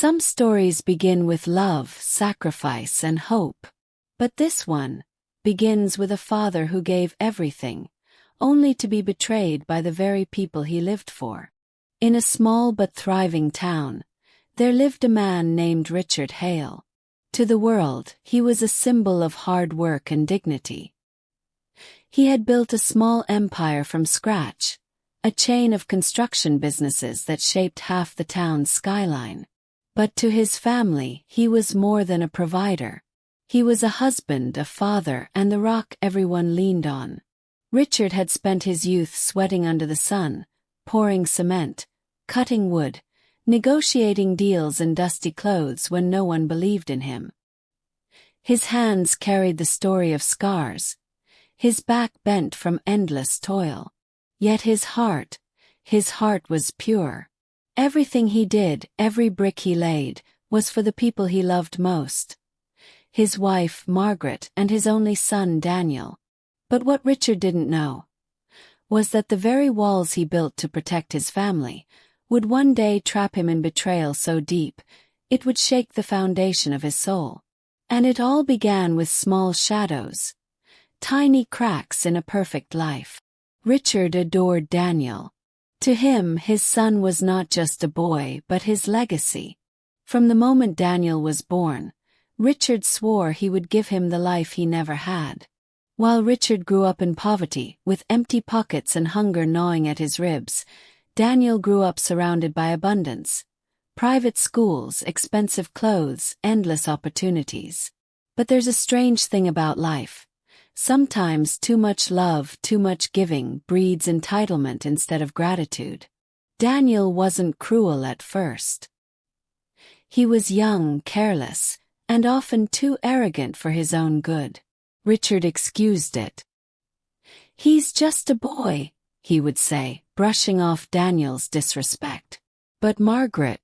Some stories begin with love, sacrifice, and hope. But this one begins with a father who gave everything, only to be betrayed by the very people he lived for. In a small but thriving town, there lived a man named Richard Hale. To the world, he was a symbol of hard work and dignity. He had built a small empire from scratch, a chain of construction businesses that shaped half the town's skyline. But to his family, he was more than a provider. He was a husband, a father, and the rock everyone leaned on. Richard had spent his youth sweating under the sun, pouring cement, cutting wood, negotiating deals in dusty clothes when no one believed in him. His hands carried the story of scars, his back bent from endless toil. Yet his heart was pure. Everything he did, every brick he laid, was for the people he loved most. His wife, Margaret, and his only son, Daniel. But what Richard didn't know was that the very walls he built to protect his family would one day trap him in betrayal so deep, it would shake the foundation of his soul. And it all began with small shadows, tiny cracks in a perfect life. Richard adored Daniel. To him, his son was not just a boy but his legacy. From the moment Daniel was born, Richard swore he would give him the life he never had. While Richard grew up in poverty, with empty pockets and hunger gnawing at his ribs, Daniel grew up surrounded by abundance. Private schools, expensive clothes, endless opportunities. But there's a strange thing about life. Sometimes too much love, too much giving, breeds entitlement instead of gratitude. Daniel wasn't cruel at first. He was young, careless, and often too arrogant for his own good. Richard excused it. "He's just a boy," he would say, brushing off Daniel's disrespect. But Margaret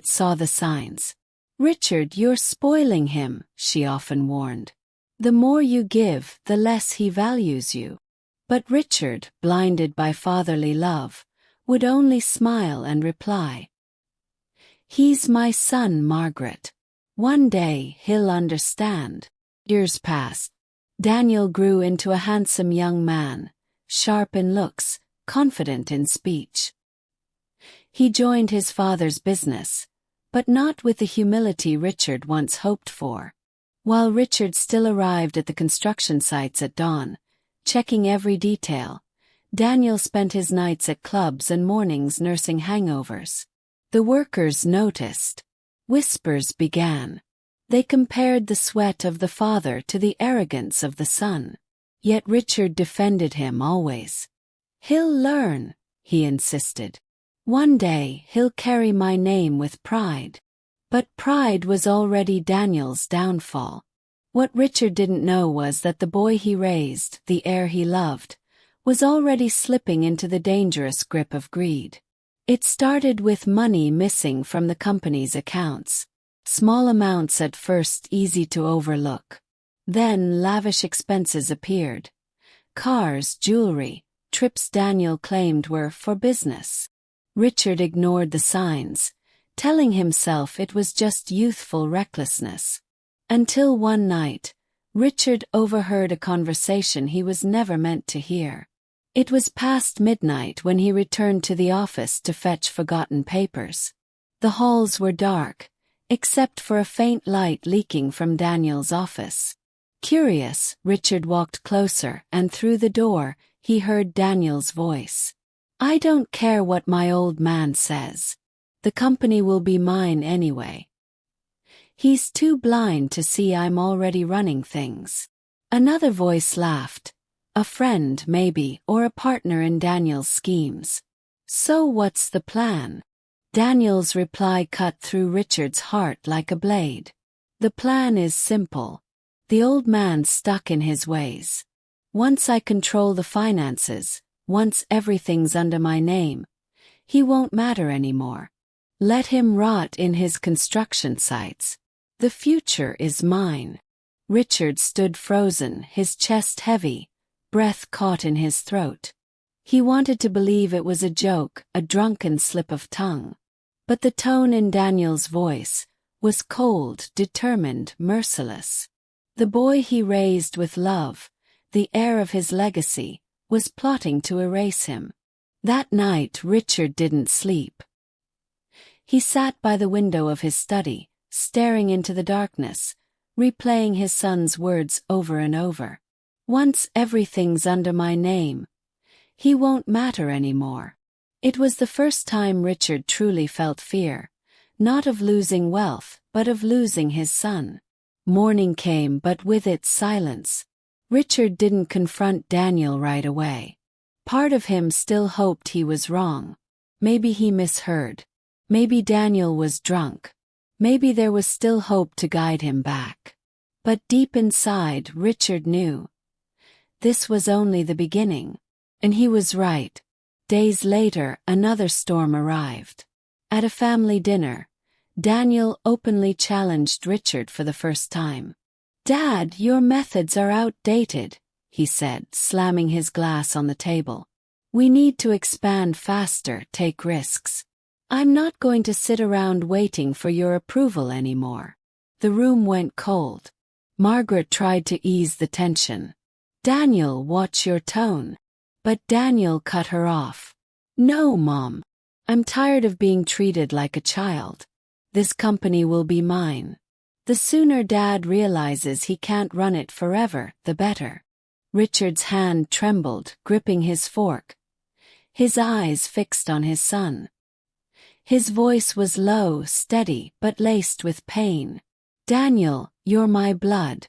saw the signs. "Richard, you're spoiling him," she often warned. "The more you give, the less he values you." But Richard, blinded by fatherly love, would only smile and reply, "He's my son, Margaret. One day he'll understand." Years passed. Daniel grew into a handsome young man, sharp in looks, confident in speech. He joined his father's business, but not with the humility Richard once hoped for. While Richard still arrived at the construction sites at dawn, checking every detail, Daniel spent his nights at clubs and mornings nursing hangovers. The workers noticed. Whispers began. They compared the sweat of the father to the arrogance of the son. Yet Richard defended him always. "He'll learn," he insisted. "One day he'll carry my name with pride." But pride was already Daniel's downfall. What Richard didn't know was that the boy he raised, the heir he loved, was already slipping into the dangerous grip of greed. It started with money missing from the company's accounts. Small amounts at first easy to overlook. Then lavish expenses appeared. Cars, jewelry, trips Daniel claimed were for business. Richard ignored the signs, telling himself it was just youthful recklessness. Until one night, Richard overheard a conversation he was never meant to hear. It was past midnight when he returned to the office to fetch forgotten papers. The halls were dark, except for a faint light leaking from Daniel's office. Curious, Richard walked closer, and through the door, he heard Daniel's voice. "I don't care what my old man says. The company will be mine anyway. He's too blind to see I'm already running things." Another voice laughed. A friend, maybe, or a partner in Daniel's schemes. "So what's the plan?" Daniel's reply cut through Richard's heart like a blade. "The plan is simple. The old man's stuck in his ways. Once I control the finances, once everything's under my name, he won't matter anymore. Let him rot in his construction sites. The future is mine." Richard stood frozen, his chest heavy, breath caught in his throat. He wanted to believe it was a joke, a drunken slip of tongue. But the tone in Daniel's voice was cold, determined, merciless. The boy he raised with love, the heir of his legacy, was plotting to erase him. That night Richard didn't sleep. He sat by the window of his study, staring into the darkness, replaying his son's words over and over. Once everything's under my name, he won't matter anymore. It was the first time Richard truly felt fear, not of losing wealth, but of losing his son. Morning came, but with it silence. Richard didn't confront Daniel right away. Part of him still hoped he was wrong. Maybe he misheard. Maybe Daniel was drunk. Maybe there was still hope to guide him back. But deep inside, Richard knew. This was only the beginning. And he was right. Days later, another storm arrived. At a family dinner, Daniel openly challenged Richard for the first time. "Dad, your methods are outdated," he said, slamming his glass on the table. "We need to expand faster, take risks. I'm not going to sit around waiting for your approval anymore." The room went cold. Margaret tried to ease the tension. "Daniel, watch your tone." But Daniel cut her off. "No, Mom. I'm tired of being treated like a child. This company will be mine. The sooner Dad realizes he can't run it forever, the better." Richard's hand trembled, gripping his fork. His eyes fixed on his son. His voice was low, steady, but laced with pain. "Daniel, you're my blood.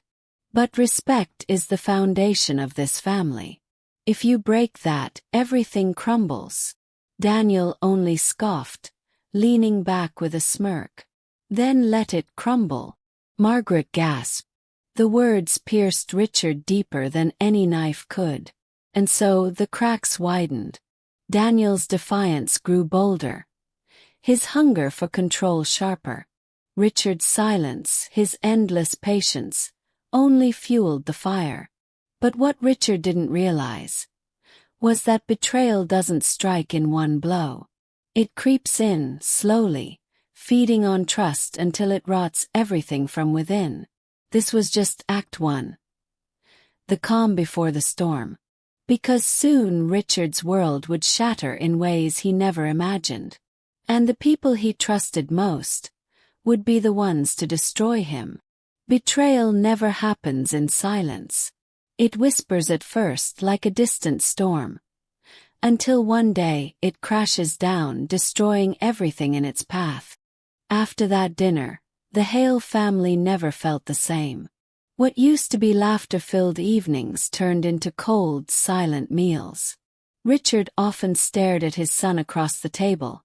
But respect is the foundation of this family. If you break that, everything crumbles." Daniel only scoffed, leaning back with a smirk. "Then let it crumble." Margaret gasped. The words pierced Richard deeper than any knife could. And so the cracks widened. Daniel's defiance grew bolder. His hunger for control sharper. Richard's silence, his endless patience, only fueled the fire. But what Richard didn't realize was that betrayal doesn't strike in one blow. It creeps in, slowly, feeding on trust until it rots everything from within. This was just Act 1. The calm before the storm. Because soon Richard's world would shatter in ways he never imagined. And the people he trusted most would be the ones to destroy him. Betrayal never happens in silence. It whispers at first like a distant storm. Until one day it crashes down, destroying everything in its path. After that dinner, the Hale family never felt the same. What used to be laughter-filled evenings turned into cold, silent meals. Richard often stared at his son across the table,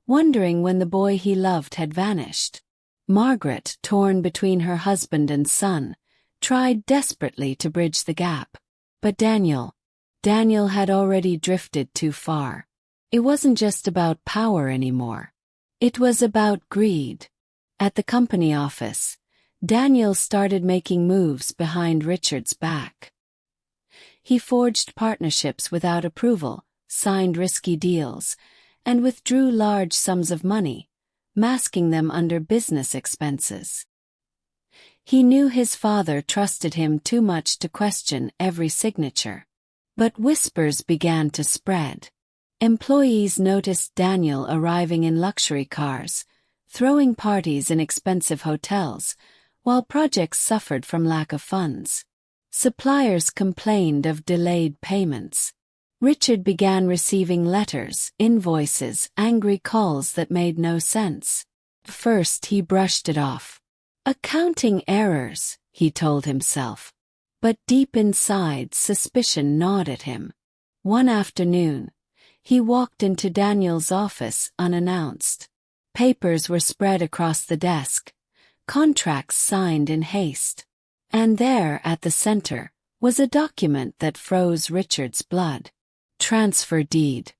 wondering when the boy he loved had vanished. Margaret, torn between her husband and son, tried desperately to bridge the gap. But Daniel had already drifted too far. It wasn't just about power anymore. It was about greed. At the company office, Daniel started making moves behind Richard's back. He forged partnerships without approval, signed risky deals, and withdrew large sums of money, masking them under business expenses. He knew his father trusted him too much to question every signature. But whispers began to spread. Employees noticed Daniel arriving in luxury cars, throwing parties in expensive hotels, while projects suffered from lack of funds. Suppliers complained of delayed payments. Richard began receiving letters, invoices, angry calls that made no sense. First he brushed it off. "Accounting errors," he told himself. But deep inside, suspicion gnawed at him. One afternoon, he walked into Daniel's office unannounced. Papers were spread across the desk, contracts signed in haste. And there, at the center, was a document that froze Richard's blood. Transfer deed.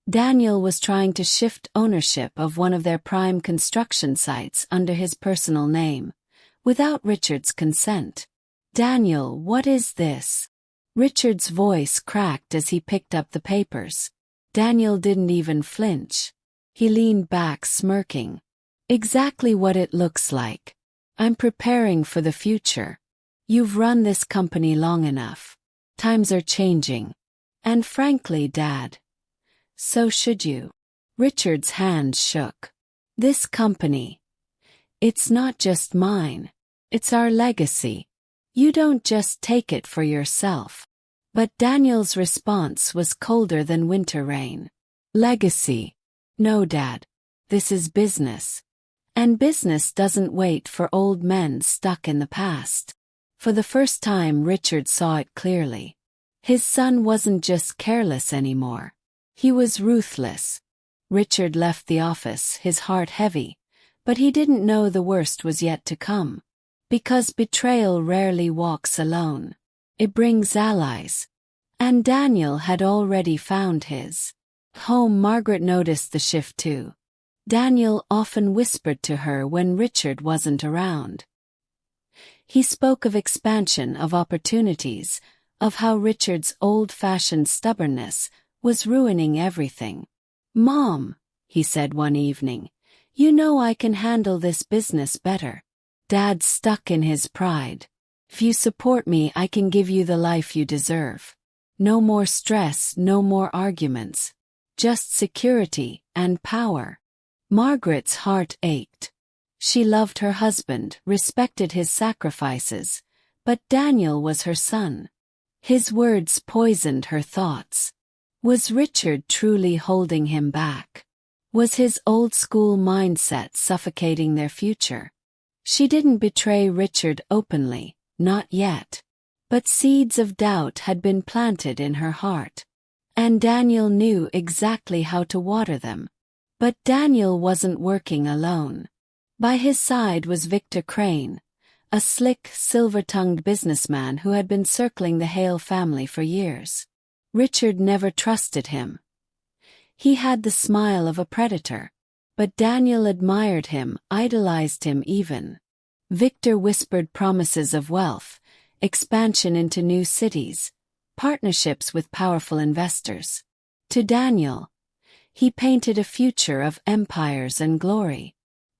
Daniel was trying to shift ownership of one of their prime construction sites under his personal name, without Richard's consent. "Daniel, what is this?" Richard's voice cracked as he picked up the papers. Daniel didn't even flinch. He leaned back, smirking. Exactly what it looks like. I'm preparing for the future. You've run this company long enough. Times are changing. And frankly, Dad, so should you. Richard's hand shook. This company, it's not just mine. It's our legacy. You don't just take it for yourself. But Daniel's response was colder than winter rain. Legacy. No, Dad. This is business. And business doesn't wait for old men stuck in the past. For the first time, Richard saw it clearly. His son wasn't just careless anymore. He was ruthless. Richard left the office, his heart heavy, but he didn't know the worst was yet to come. Because betrayal rarely walks alone. It brings allies. And Daniel had already found his. Home. Margaret noticed the shift too. Daniel often whispered to her when Richard wasn't around. He spoke of expansion, of opportunities, of how Richard's old-fashioned stubbornness was ruining everything. Mom, he said one evening, you know I can handle this business better. Dad stuck in his pride. If you support me, I can give you the life you deserve. No more stress, no more arguments. Just security and power. Margaret's heart ached. She loved her husband, respected his sacrifices, but Daniel was her son. His words poisoned her thoughts. Was Richard truly holding him back? Was his old-school mindset suffocating their future? She didn't betray Richard openly, not yet. But seeds of doubt had been planted in her heart. And Daniel knew exactly how to water them. But Daniel wasn't working alone. By his side was Victor Crane, a slick, silver-tongued businessman who had been circling the Hale family for years. Richard never trusted him. He had the smile of a predator. But Daniel admired him, idolized him even. Victor whispered promises of wealth, expansion into new cities, partnerships with powerful investors. To Daniel, he painted a future of empires and glory.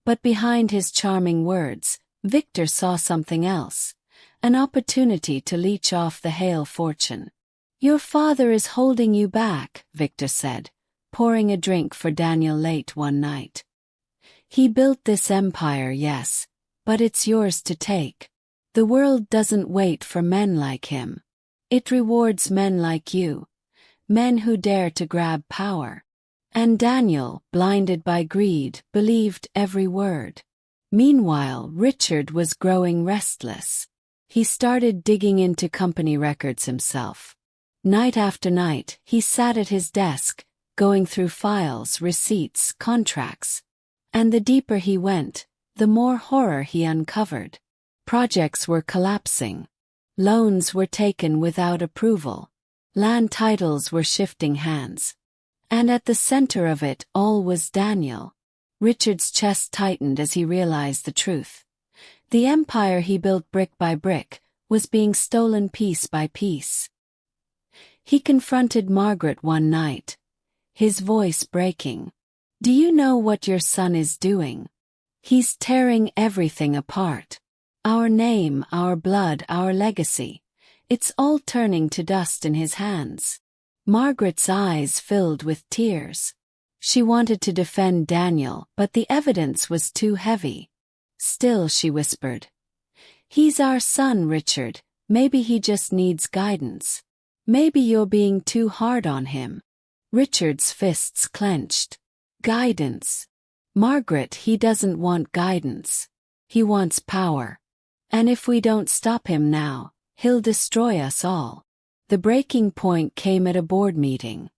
But behind his charming words, Victor saw something else, an opportunity to leech off the Hale fortune. Your father is holding you back, Victor said, pouring a drink for Daniel late one night. He built this empire, yes, but it's yours to take. The world doesn't wait for men like him. It rewards men like you, men who dare to grab power. And Daniel, blinded by greed, believed every word. Meanwhile, Richard was growing restless. He started digging into company records himself. Night after night, he sat at his desk, going through files, receipts, contracts. And the deeper he went, the more horror he uncovered. Projects were collapsing. Loans were taken without approval. Land titles were shifting hands. And at the center of it all was Daniel. Richard's chest tightened as he realized the truth. The empire he built brick by brick was being stolen piece by piece. He confronted Margaret one night, his voice breaking. Do you know what your son is doing? He's tearing everything apart. Our name, our blood, our legacy. It's all turning to dust in his hands. Margaret's eyes filled with tears. She wanted to defend Daniel, but the evidence was too heavy. Still, she whispered. He's our son, Richard. Maybe he just needs guidance. Maybe you're being too hard on him. Richard's fists clenched. Guidance. Margaret, he doesn't want guidance. He wants power. And if we don't stop him now, he'll destroy us all. The breaking point came at a board meeting.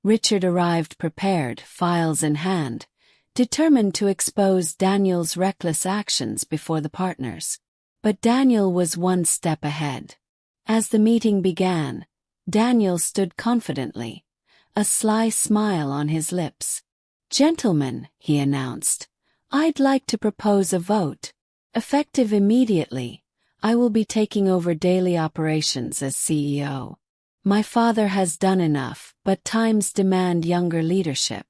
Richard arrived prepared, files in hand, determined to expose Daniel's reckless actions before the partners. But Daniel was one step ahead. As the meeting began, Daniel stood confidently, a sly smile on his lips. Gentlemen, he announced, I'd like to propose a vote. Effective immediately, I will be taking over daily operations as CEO. My father has done enough, but times demand younger leadership.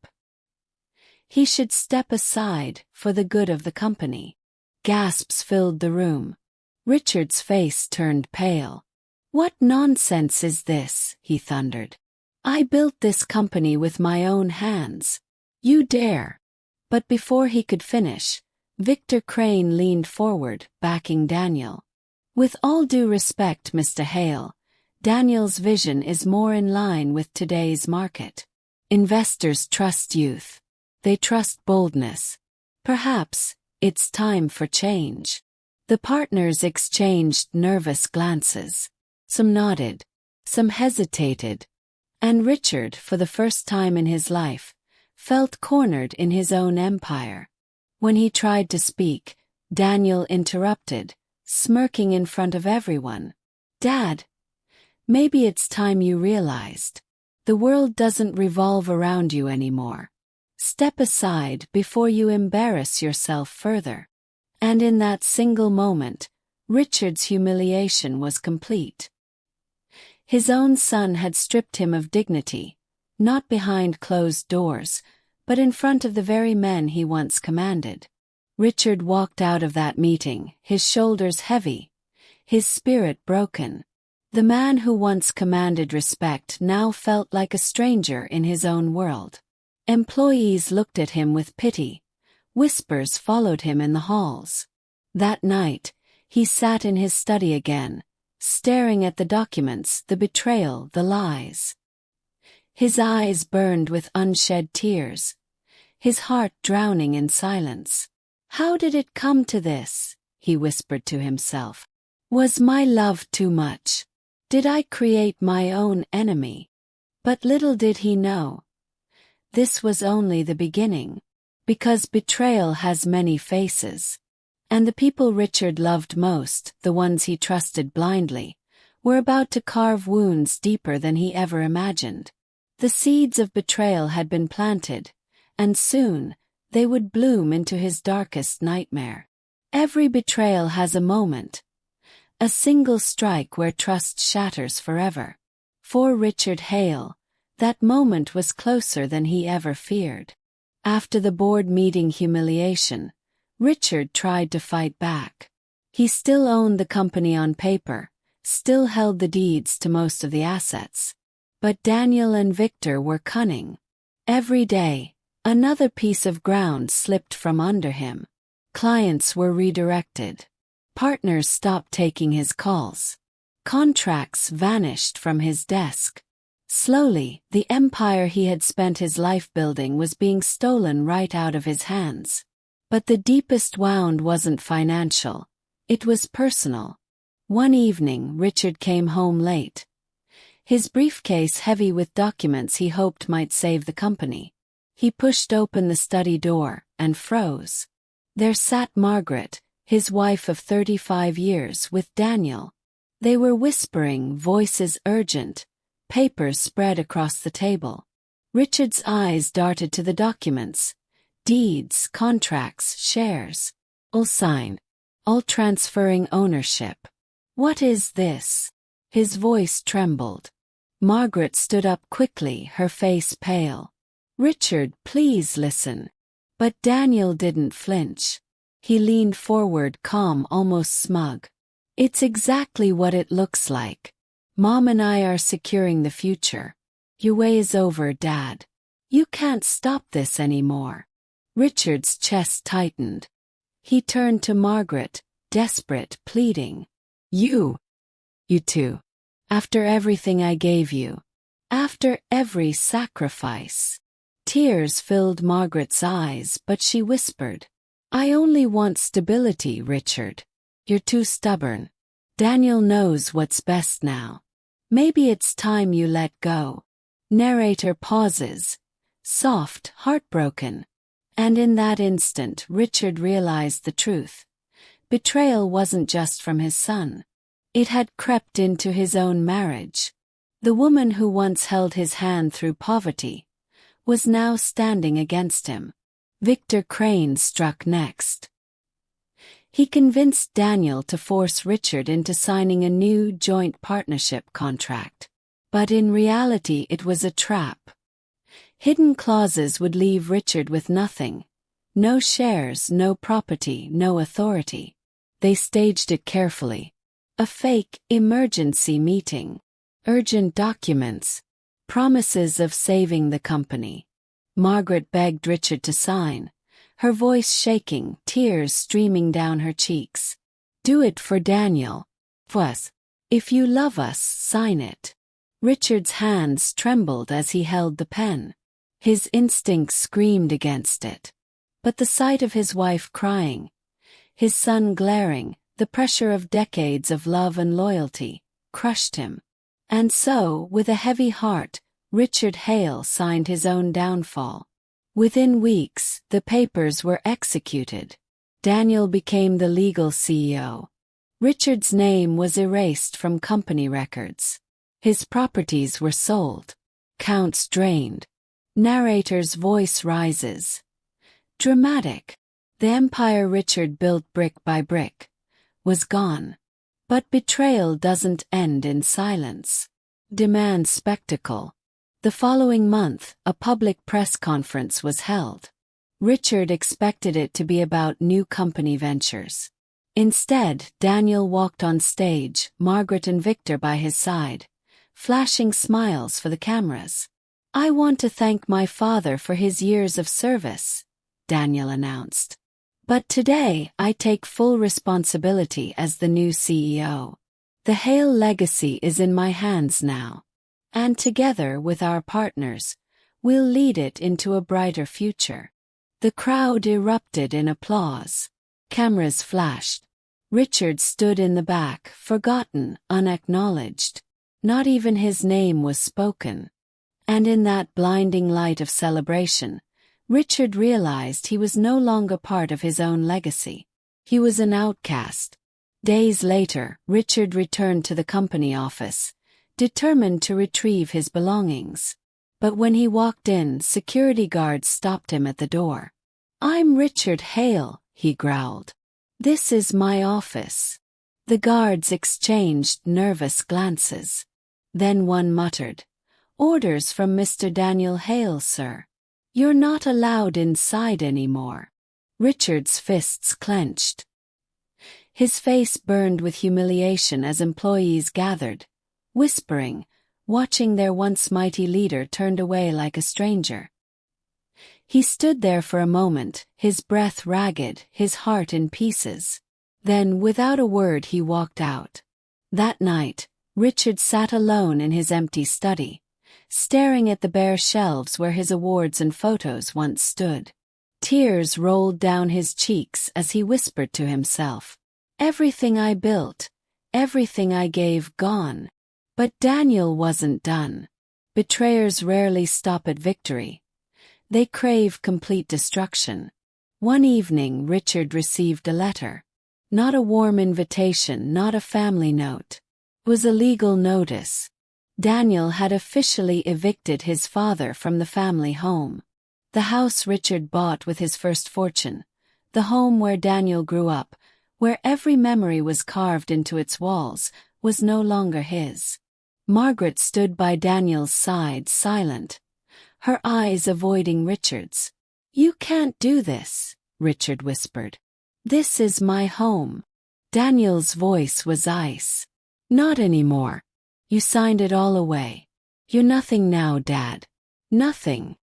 He should step aside for the good of the company. Gasps filled the room. Richard's face turned pale. "What nonsense is this?" he thundered. "I built this company with my own hands. You dare!" But before he could finish, Victor Crane leaned forward, backing Daniel. "With all due respect, Mr. Hale, Daniel's vision is more in line with today's market. Investors trust youth. They trust boldness. Perhaps it's time for change." The partners exchanged nervous glances. Some nodded, some hesitated, and Richard, for the first time in his life, felt cornered in his own empire. When he tried to speak, Daniel interrupted, smirking in front of everyone. "Dad, maybe it's time you realized. The world doesn't revolve around you anymore. Step aside before you embarrass yourself further." And in that single moment, Richard's humiliation was complete. His own son had stripped him of dignity, not behind closed doors, but in front of the very men he once commanded. Richard walked out of that meeting, his shoulders heavy, his spirit broken. The man who once commanded respect now felt like a stranger in his own world. Employees looked at him with pity. Whispers followed him in the halls. That night, he sat in his study again, staring at the documents, the betrayal, the lies. His eyes burned with unshed tears, his heart drowning in silence. "How did it come to this?" he whispered to himself. "Was my love too much? Did I create my own enemy?" But little did he know. This was only the beginning, because betrayal has many faces. And the people Richard loved most, the ones he trusted blindly, were about to carve wounds deeper than he ever imagined. The seeds of betrayal had been planted, and soon they would bloom into his darkest nightmare. Every betrayal has a moment, a single strike where trust shatters forever. For Richard Hale, that moment was closer than he ever feared. After the board meeting humiliation, Richard tried to fight back. He still owned the company on paper, still held the deeds to most of the assets. But Daniel and Victor were cunning. Every day, another piece of ground slipped from under him. Clients were redirected. Partners stopped taking his calls. Contracts vanished from his desk. Slowly, the empire he had spent his life building was being stolen right out of his hands. But the deepest wound wasn't financial. It was personal. One evening, Richard came home late, his briefcase heavy with documents he hoped might save the company. He pushed open the study door and froze. There sat Margaret, his wife of 35 years, with Daniel. They were whispering, voices urgent, papers spread across the table. Richard's eyes darted to the documents. Deeds, contracts, shares. All signed. All transferring ownership. "What is this?" His voice trembled. Margaret stood up quickly, her face pale. "Richard, please listen." But Daniel didn't flinch. He leaned forward, calm, almost smug. "It's exactly what it looks like. Mom and I are securing the future. Your way is over, Dad. You can't stop this anymore." Richard's chest tightened. He turned to Margaret, desperate, pleading. You too. After everything I gave you. After every sacrifice." Tears filled Margaret's eyes, but she whispered, "I only want stability, Richard. You're too stubborn. Daniel knows what's best now. Maybe it's time you let go." Narrator pauses, soft, heartbroken. And in that instant, Richard realized the truth. Betrayal wasn't just from his son. It had crept into his own marriage. The woman who once held his hand through poverty was now standing against him. Victor Crane struck next. He convinced Daniel to force Richard into signing a new joint partnership contract. But in reality it was a trap. Hidden clauses would leave Richard with nothing. No shares, no property, no authority. They staged it carefully. A fake emergency meeting. Urgent documents. Promises of saving the company. Margaret begged Richard to sign, her voice shaking, tears streaming down her cheeks. "Do it for Daniel. For us. If you love us, sign it." Richard's hands trembled as he held the pen. His instincts screamed against it. But the sight of his wife crying, his son glaring, the pressure of decades of love and loyalty, crushed him. And so, with a heavy heart, Richard Hale signed his own downfall. Within weeks, the papers were executed. Daniel became the legal CEO. Richard's name was erased from company records. His properties were sold. Counts drained. Narrator's voice rises. Dramatic. The empire Richard built brick by brick was gone. But betrayal doesn't end in silence. Demands spectacle. The following month, a public press conference was held. Richard expected it to be about new company ventures. Instead, Daniel walked on stage, Margaret and Victor by his side, flashing smiles for the cameras. "I want to thank my father for his years of service," Daniel announced. "But today I take full responsibility as the new CEO. The Hale legacy is in my hands now. And together with our partners, we'll lead it into a brighter future." The crowd erupted in applause. Cameras flashed. Richard stood in the back, forgotten, unacknowledged. Not even his name was spoken. And in that blinding light of celebration, Richard realized he was no longer part of his own legacy. He was an outcast. Days later, Richard returned to the company office, determined to retrieve his belongings. But when he walked in, security guards stopped him at the door. "I'm Richard Hale," he growled. "This is my office." The guards exchanged nervous glances. Then one muttered, "Orders from Mr. Daniel Hale, sir. You're not allowed inside anymore." Richard's fists clenched. His face burned with humiliation as employees gathered, whispering, watching their once mighty leader turned away like a stranger. He stood there for a moment, his breath ragged, his heart in pieces. Then, without a word, he walked out. That night, Richard sat alone in his empty study, staring at the bare shelves where his awards and photos once stood. Tears rolled down his cheeks as he whispered to himself, "Everything I built, everything I gave, gone." But Daniel wasn't done. Betrayers rarely stop at victory. They crave complete destruction. One evening, Richard received a letter. Not a warm invitation, not a family note. It was a legal notice. Daniel had officially evicted his father from the family home. The house Richard bought with his first fortune, the home where Daniel grew up, where every memory was carved into its walls, was no longer his. Margaret stood by Daniel's side, silent, her eyes avoiding Richard's. "You can't do this," Richard whispered. "This is my home." Daniel's voice was ice. "Not anymore. You signed it all away. You're nothing now, Dad. Nothing."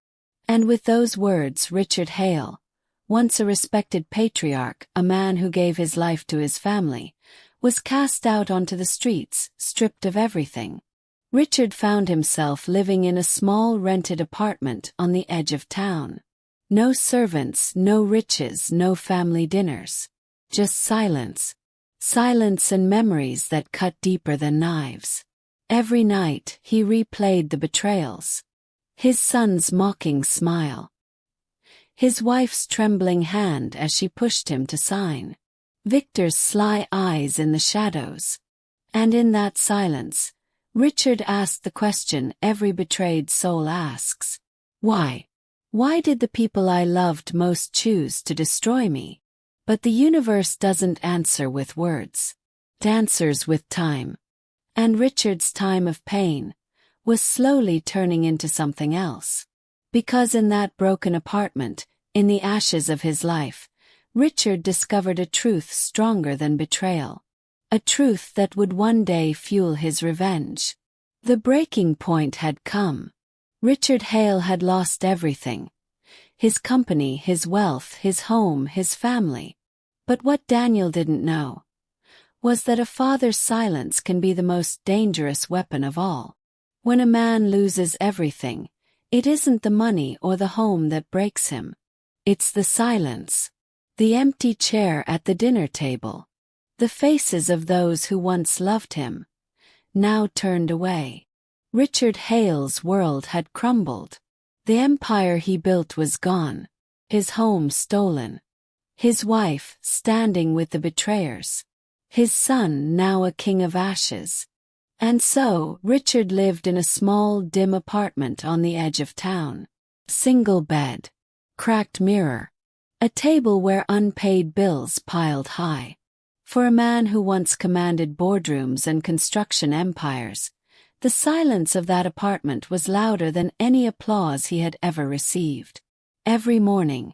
And with those words, Richard Hale, once a respected patriarch, a man who gave his life to his family, was cast out onto the streets, stripped of everything. Richard found himself living in a small rented apartment on the edge of town. No servants, no riches, no family dinners. Just silence. Silence and memories that cut deeper than knives. Every night, he replayed the betrayals. His son's mocking smile. His wife's trembling hand as she pushed him to sign. Victor's sly eyes in the shadows. And in that silence, Richard asked the question every betrayed soul asks. Why? Why did the people I loved most choose to destroy me? But the universe doesn't answer with words. It answers with time. And Richard's time of pain was slowly turning into something else. Because in that broken apartment, in the ashes of his life, Richard discovered a truth stronger than betrayal. A truth that would one day fuel his revenge. The breaking point had come. Richard Hale had lost everything. His company, his wealth, his home, his family. But what Daniel didn't know was that a father's silence can be the most dangerous weapon of all. When a man loses everything, it isn't the money or the home that breaks him. It's the silence. The empty chair at the dinner table. The faces of those who once loved him, now turned away. Richard Hale's world had crumbled. The empire he built was gone. His home stolen. His wife standing with the betrayers. His son now a king of ashes. And so, Richard lived in a small, dim apartment on the edge of town. Single bed. Cracked mirror. A table where unpaid bills piled high. For a man who once commanded boardrooms and construction empires, the silence of that apartment was louder than any applause he had ever received. Every morning,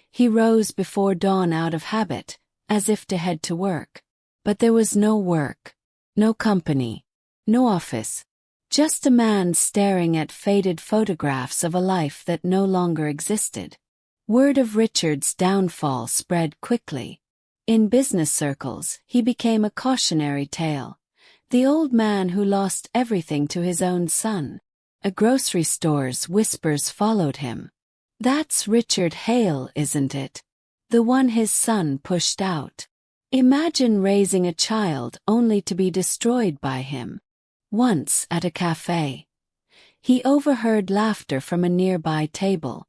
he rose before dawn out of habit, as if to head to work. But there was no work, no company, no office, just a man staring at faded photographs of a life that no longer existed. Word of Richard's downfall spread quickly. In business circles, he became a cautionary tale. The old man who lost everything to his own son. At grocery stores, whispers followed him. That's Richard Hale, isn't it? The one his son pushed out. Imagine raising a child only to be destroyed by him. Once, at a cafe, he overheard laughter from a nearby table.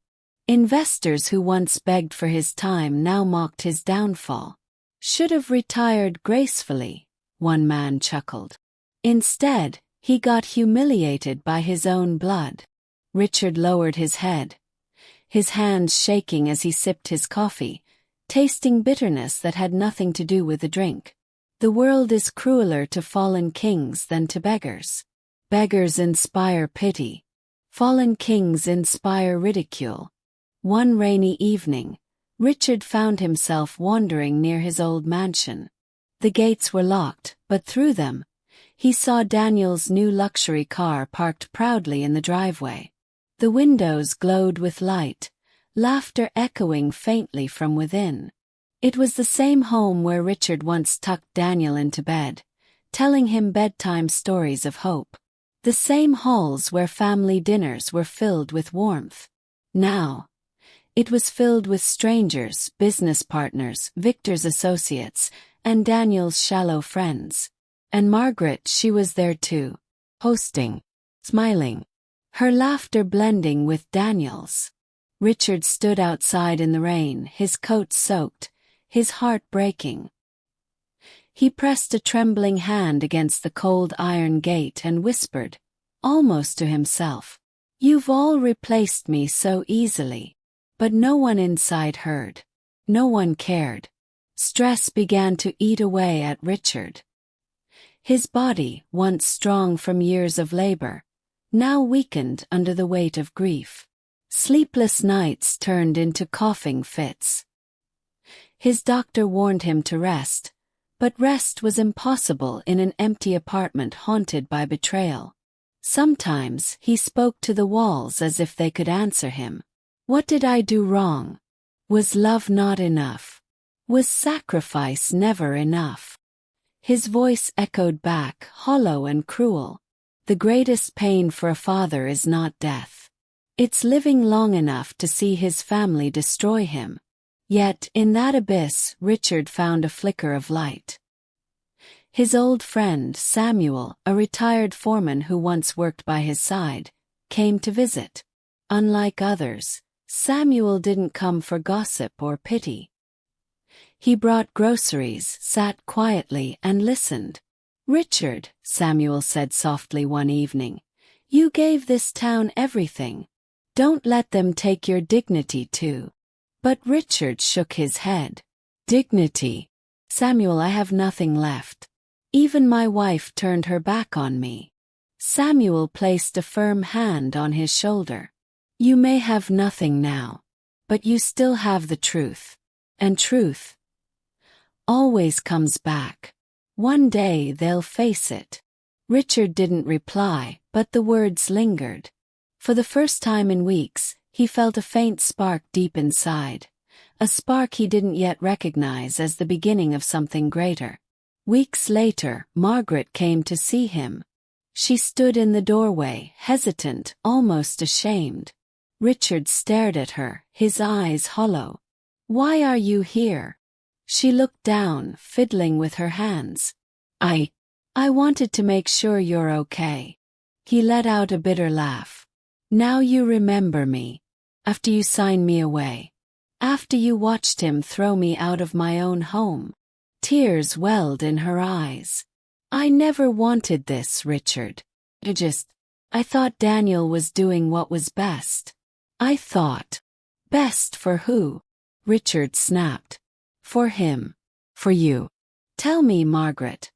Investors who once begged for his time now mocked his downfall. Should have retired gracefully, one man chuckled. Instead, he got humiliated by his own blood. Richard lowered his head, his hands shaking as he sipped his coffee, tasting bitterness that had nothing to do with the drink. The world is crueler to fallen kings than to beggars. Beggars inspire pity. Fallen kings inspire ridicule. One rainy evening, Richard found himself wandering near his old mansion. The gates were locked, but through them, he saw Daniel's new luxury car parked proudly in the driveway. The windows glowed with light, laughter echoing faintly from within. It was the same home where Richard once tucked Daniel into bed, telling him bedtime stories of hope. The same halls where family dinners were filled with warmth. Now, it was filled with strangers, business partners, Victor's associates, and Daniel's shallow friends. And Margaret, she was there too, hosting, smiling, her laughter blending with Daniel's. Richard stood outside in the rain, his coat soaked, his heart breaking. He pressed a trembling hand against the cold iron gate and whispered, almost to himself, "You've all replaced me so easily." But no one inside heard. No one cared. Stress began to eat away at Richard. His body, once strong from years of labor, now weakened under the weight of grief. Sleepless nights turned into coughing fits. His doctor warned him to rest, but rest was impossible in an empty apartment haunted by betrayal. Sometimes he spoke to the walls as if they could answer him. What did I do wrong? Was love not enough? Was sacrifice never enough? His voice echoed back, hollow and cruel. The greatest pain for a father is not death. It's living long enough to see his family destroy him. Yet, in that abyss, Richard found a flicker of light. His old friend, Samuel, a retired foreman who once worked by his side, came to visit. Unlike others, Samuel didn't come for gossip or pity. He brought groceries, sat quietly, and listened. "Richard," Samuel said softly one evening, "you gave this town everything. Don't let them take your dignity too." But Richard shook his head. "Dignity? Samuel, I have nothing left. Even my wife turned her back on me." Samuel placed a firm hand on his shoulder. You may have nothing now, but you still have the truth. And truth always comes back. One day they'll face it. Richard didn't reply, but the words lingered. For the first time in weeks, he felt a faint spark deep inside. A spark he didn't yet recognize as the beginning of something greater. Weeks later, Margaret came to see him. She stood in the doorway, hesitant, almost ashamed. Richard stared at her, his eyes hollow. "Why are you here?" She looked down, fiddling with her hands. I wanted to make sure you're okay." He let out a bitter laugh. "Now you remember me. After you signed me away. After you watched him throw me out of my own home." Tears welled in her eyes. "I never wanted this, Richard. I thought Daniel was doing what was best." "I thought. Best for who?" Richard snapped. "For him. For you. Tell me, Margaret.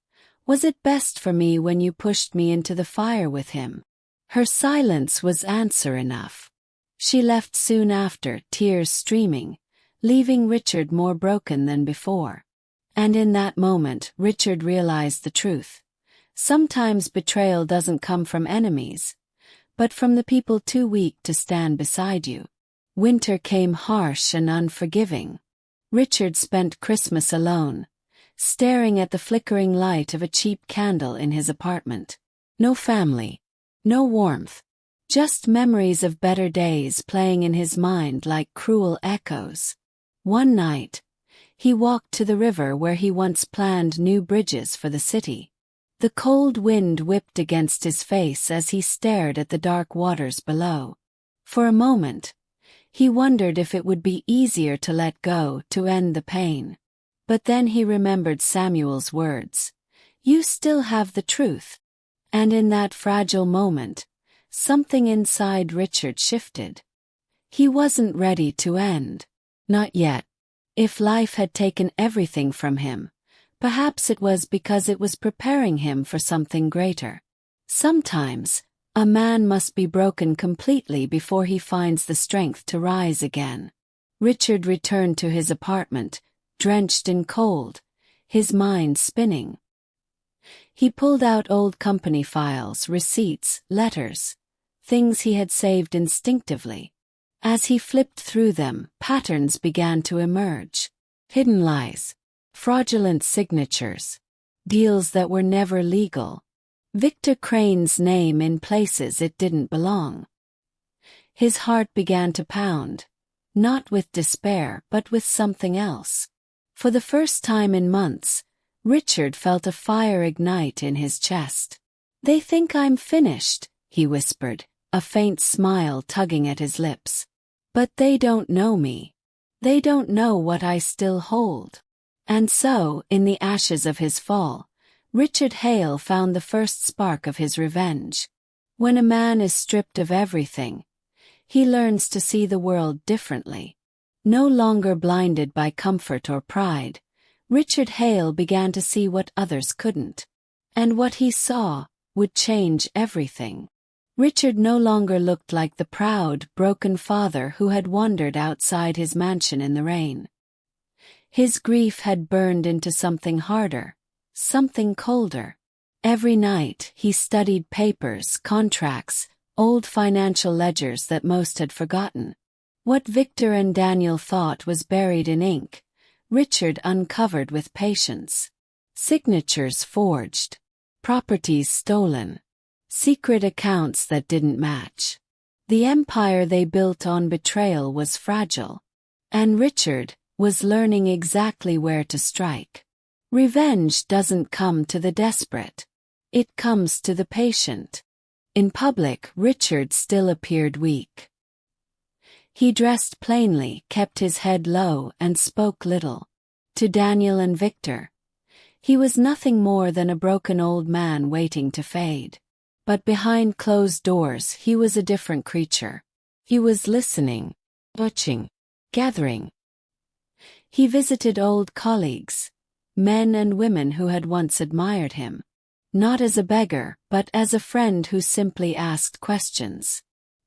Was it best for me when you pushed me into the fire with him?" Her silence was answer enough. She left soon after, tears streaming, leaving Richard more broken than before. And in that moment, Richard realized the truth. Sometimes betrayal doesn't come from enemies, but from the people too weak to stand beside you. Winter came harsh and unforgiving. Richard spent Christmas alone, staring at the flickering light of a cheap candle in his apartment. No family, no warmth, just memories of better days playing in his mind like cruel echoes. One night, he walked to the river where he once planned new bridges for the city. The cold wind whipped against his face as he stared at the dark waters below. For a moment, he wondered if it would be easier to let go, to end the pain. But then he remembered Samuel's words, "You still have the truth." And in that fragile moment, something inside Richard shifted. He wasn't ready to end. Not yet. If life had taken everything from him, perhaps it was because it was preparing him for something greater. Sometimes, a man must be broken completely before he finds the strength to rise again. Richard returned to his apartment, drenched in cold, his mind spinning. He pulled out old company files, receipts, letters, things he had saved instinctively. As he flipped through them, patterns began to emerge. Hidden lies, fraudulent signatures, deals that were never legal. Victor Crane's name in places it didn't belong. His heart began to pound, not with despair but with something else. For the first time in months, Richard felt a fire ignite in his chest. "They think I'm finished," he whispered, a faint smile tugging at his lips. "But they don't know me. They don't know what I still hold." And so, in the ashes of his fall, Richard Hale found the first spark of his revenge. When a man is stripped of everything, he learns to see the world differently. No longer blinded by comfort or pride, Richard Hale began to see what others couldn't. And what he saw would change everything. Richard no longer looked like the proud, broken father who had wandered outside his mansion in the rain. His grief had burned into something harder, something colder. Every night he studied papers, contracts, old financial ledgers that most had forgotten. What Victor and Daniel thought was buried in ink, Richard uncovered with patience. Signatures forged, properties stolen, secret accounts that didn't match. The empire they built on betrayal was fragile, and Richard was learning exactly where to strike. Revenge doesn't come to the desperate. It comes to the patient. In public, Richard still appeared weak. He dressed plainly, kept his head low, and spoke little. To Daniel and Victor, he was nothing more than a broken old man waiting to fade. But behind closed doors he was a different creature. He was listening, watching, gathering. He visited old colleagues, men and women who had once admired him, not as a beggar, but as a friend who simply asked questions.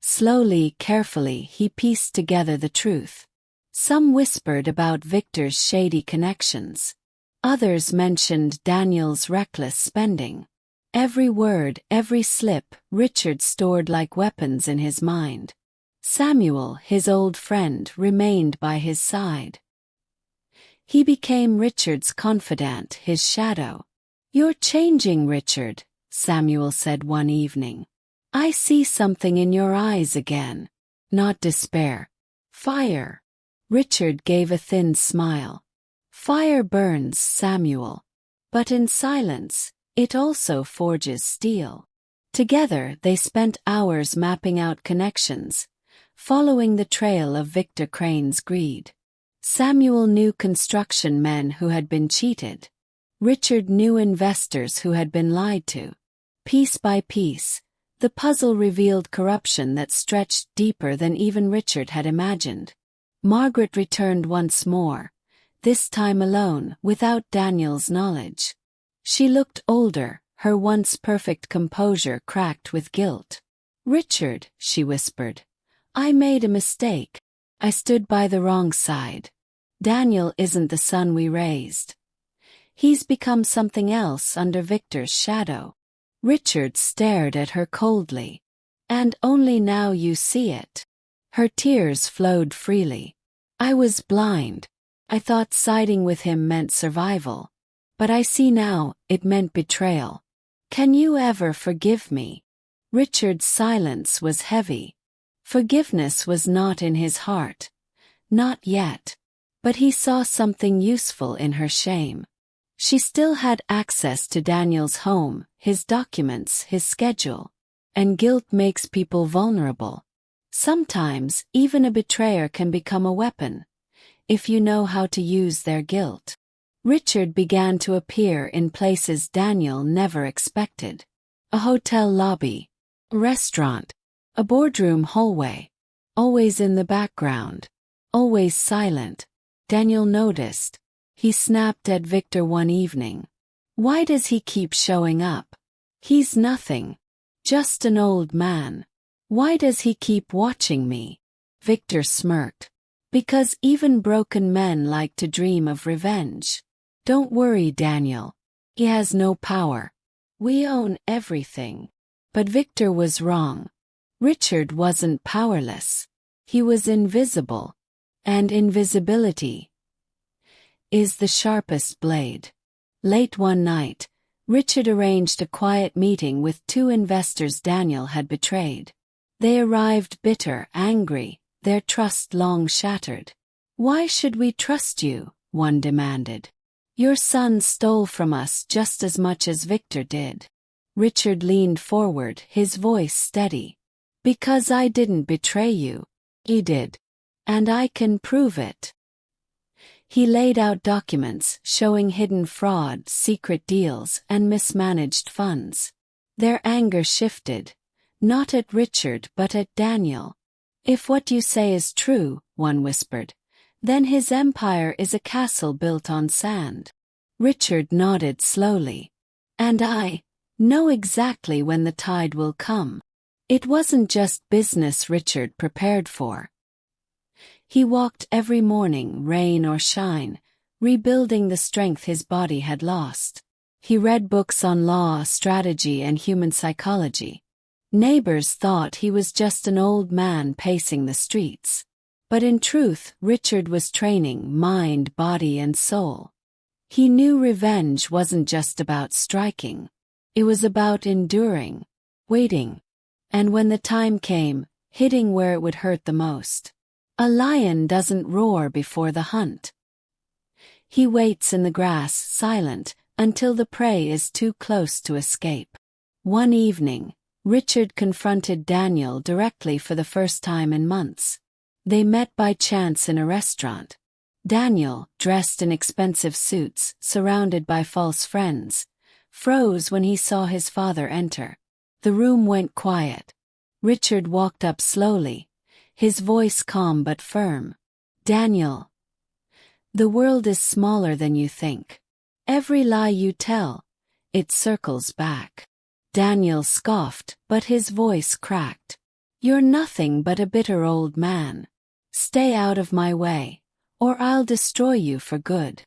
Slowly, carefully, he pieced together the truth. Some whispered about Victor's shady connections. Others mentioned Daniel's reckless spending. Every word, every slip, Richard stored like weapons in his mind. Samuel, his old friend, remained by his side. He became Richard's confidant, his shadow. "You're changing, Richard," Samuel said one evening. "I see something in your eyes again. Not despair. Fire." Richard gave a thin smile. "Fire burns, Samuel. But in silence, it also forges steel." Together they spent hours mapping out connections, following the trail of Victor Crane's greed. Samuel knew construction men who had been cheated. Richard knew investors who had been lied to. Piece by piece, the puzzle revealed corruption that stretched deeper than even Richard had imagined. Margaret returned once more, this time alone, without Daniel's knowledge. She looked older, her once perfect composure cracked with guilt. "Richard," she whispered, "I made a mistake. I stood by the wrong side. Daniel isn't the son we raised. He's become something else under Victor's shadow." Richard stared at her coldly. "And only now you see it." Her tears flowed freely. "I was blind. I thought siding with him meant survival. But I see now, it meant betrayal. Can you ever forgive me?" Richard's silence was heavy. Forgiveness was not in his heart. Not yet. But he saw something useful in her shame. She still had access to Daniel's home, his documents, his schedule. And guilt makes people vulnerable. Sometimes, even a betrayer can become a weapon, if you know how to use their guilt. Richard began to appear in places Daniel never expected. A hotel lobby, a restaurant, a boardroom hallway. Always in the background, always silent. Daniel noticed. He snapped at Victor one evening. "Why does he keep showing up? He's nothing. Just an old man. Why does he keep watching me?" Victor smirked. "Because even broken men like to dream of revenge. Don't worry, Daniel. He has no power. We own everything." But Victor was wrong. Richard wasn't powerless. He was invisible. And invisibility is the sharpest blade. Late one night, Richard arranged a quiet meeting with two investors Daniel had betrayed. They arrived bitter, angry, their trust long shattered. "Why should we trust you?" one demanded. "Your son stole from us just as much as Victor did." Richard leaned forward, his voice steady. "Because I didn't betray you. He did. And I can prove it." He laid out documents showing hidden fraud, secret deals, and mismanaged funds. Their anger shifted, not at Richard but at Daniel. "If what you say is true," one whispered, "then his empire is a castle built on sand." Richard nodded slowly. "And I know exactly when the tide will come." It wasn't just business Richard prepared for. He walked every morning, rain or shine, rebuilding the strength his body had lost. He read books on law, strategy, and human psychology. Neighbors thought he was just an old man pacing the streets. But in truth, Richard was training mind, body, and soul. He knew revenge wasn't just about striking. It was about enduring, waiting, and when the time came, hitting where it would hurt the most. A lion doesn't roar before the hunt. He waits in the grass, silent, until the prey is too close to escape. One evening, Richard confronted Daniel directly for the first time in months. They met by chance in a restaurant. Daniel, dressed in expensive suits, surrounded by false friends, froze when he saw his father enter. The room went quiet. Richard walked up slowly, his voice calm but firm. "Daniel, the world is smaller than you think. Every lie you tell, it circles back." Daniel scoffed, but his voice cracked. You're nothing but a bitter old man. Stay out of my way, or I'll destroy you for good."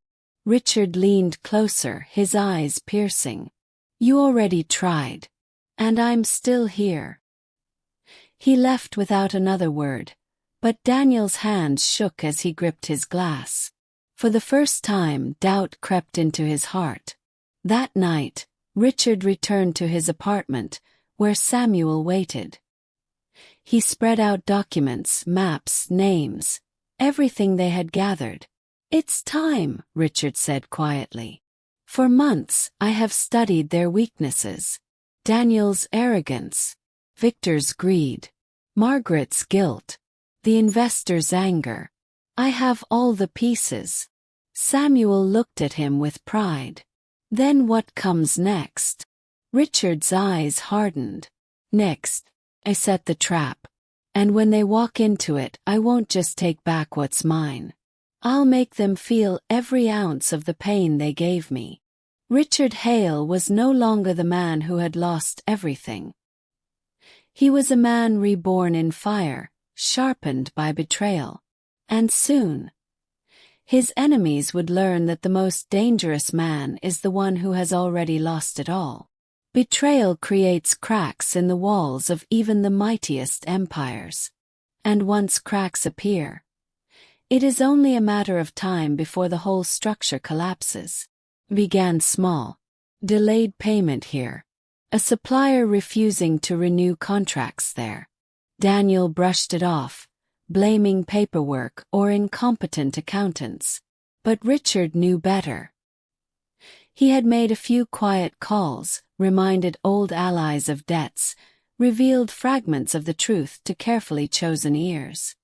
Richard leaned closer, his eyes piercing. "You already tried. And I'm still here." He left without another word, but Daniel's hands shook as he gripped his glass. For the first time, doubt crept into his heart. That night, Richard returned to his apartment, where Samuel waited. He spread out documents, maps, names, everything they had gathered. "It's time," Richard said quietly. "For months, I have studied their weaknesses. Daniel's arrogance, Victor's greed, Margaret's guilt, the investor's anger. I have all the pieces." Samuel looked at him with pride. "Then what comes next?" Richard's eyes hardened. "Next, I set the trap. And when they walk into it, I won't just take back what's mine. I'll make them feel every ounce of the pain they gave me." Richard Hale was no longer the man who had lost everything. He was a man reborn in fire, sharpened by betrayal. And soon, his enemies would learn that the most dangerous man is the one who has already lost it all. Betrayal creates cracks in the walls of even the mightiest empires. And once cracks appear, it is only a matter of time before the whole structure collapses. Began small. Delayed payment here. A supplier refusing to renew contracts there. Daniel brushed it off, blaming paperwork or incompetent accountants. But Richard knew better. He had made a few quiet calls, reminded old allies of debts, revealed fragments of the truth to carefully chosen ears.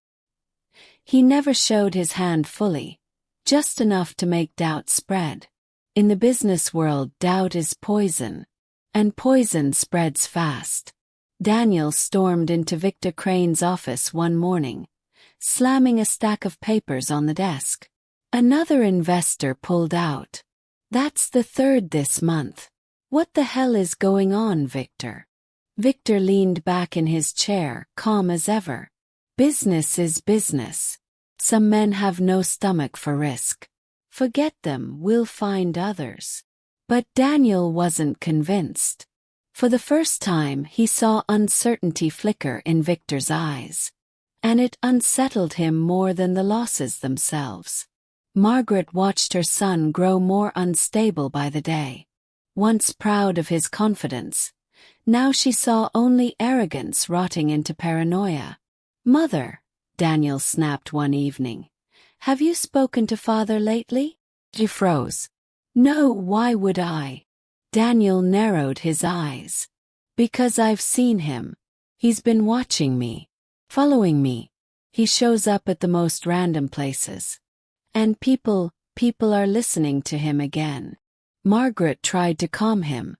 He never showed his hand fully, just enough to make doubt spread. In the business world, doubt is poison, and poison spreads fast. Daniel stormed into Victor Crane's office one morning, slamming a stack of papers on the desk. Another investor pulled out. "That's the third this month. What the hell is going on, Victor?" Victor leaned back in his chair, calm as ever. "Business is business. Some men have no stomach for risk. Forget them, we'll find others." But Daniel wasn't convinced. For the first time, he saw uncertainty flicker in Victor's eyes. And it unsettled him more than the losses themselves. Margaret watched her son grow more unstable by the day. Once proud of his confidence, now she saw only arrogance rotting into paranoia. "Mother," Daniel snapped one evening, "have you spoken to Father lately?" She froze. "No, why would I?" Daniel narrowed his eyes. "Because I've seen him. He's been watching me, following me. He shows up at the most random places. And people are listening to him again." Margaret tried to calm him.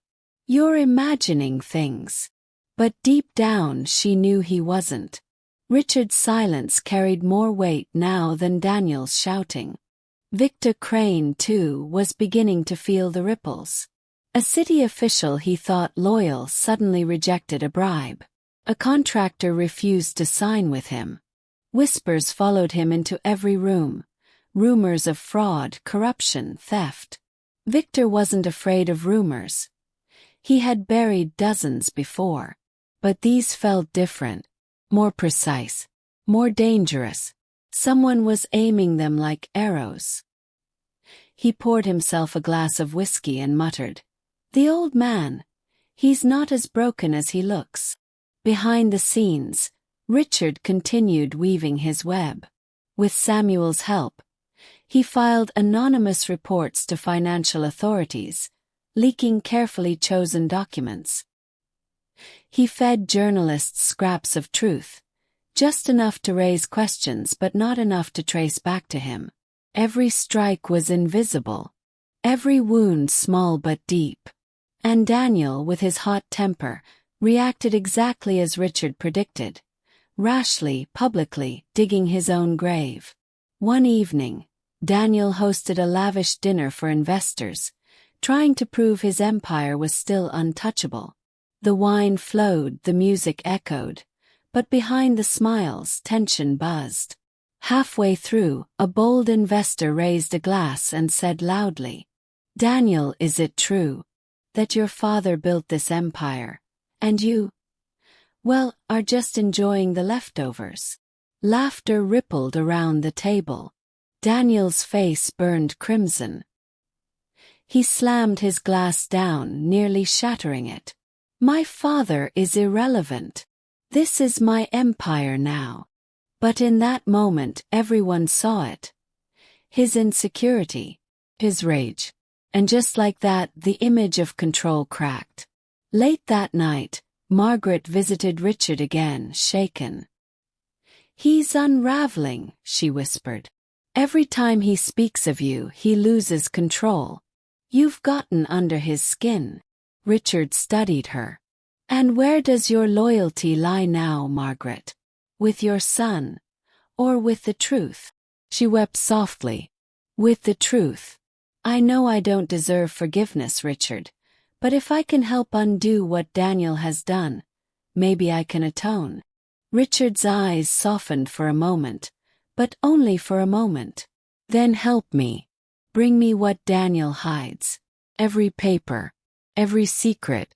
"You're imagining things." But deep down she knew he wasn't. Richard's silence carried more weight now than Daniel's shouting. Victor Crane, too, was beginning to feel the ripples. A city official he thought loyal suddenly rejected a bribe. A contractor refused to sign with him. Whispers followed him into every room. Rumors of fraud, corruption, theft. Victor wasn't afraid of rumors. He had buried dozens before. But these felt different, more precise, more dangerous. Someone was aiming them like arrows. He poured himself a glass of whiskey and muttered, "The old man. He's not as broken as he looks." Behind the scenes, Richard continued weaving his web. With Samuel's help, he filed anonymous reports to financial authorities, leaking carefully chosen documents. He fed journalists scraps of truth, just enough to raise questions but not enough to trace back to him. Every strike was invisible, every wound small but deep. And Daniel, with his hot temper, reacted exactly as Richard predicted, rashly, publicly, digging his own grave. One evening, Daniel hosted a lavish dinner for investors, trying to prove his empire was still untouchable. The wine flowed, the music echoed, But behind the smiles, tension buzzed. Halfway through, a bold investor raised a glass and said loudly, "Daniel, is it true that your father built this empire, and you, well, are just enjoying the leftovers?" Laughter rippled around the table. Daniel's face burned crimson. He slammed his glass down, nearly shattering it. "My father is irrelevant. This is my empire now." But in that moment everyone saw it. His insecurity, his rage. And just like that, the image of control cracked. Late that night, Margaret visited Richard again, shaken. "He's unraveling," she whispered. "Every time he speaks of you, he loses control. You've gotten under his skin." Richard studied her. "And where does your loyalty lie now, Margaret? With your son, or with the truth?" She wept softly. "With the truth. I know I don't deserve forgiveness, Richard, but if I can help undo what Daniel has done, maybe I can atone." Richard's eyes softened for a moment, but only for a moment. "Then help me. Bring me what Daniel hides. Every paper, every secret.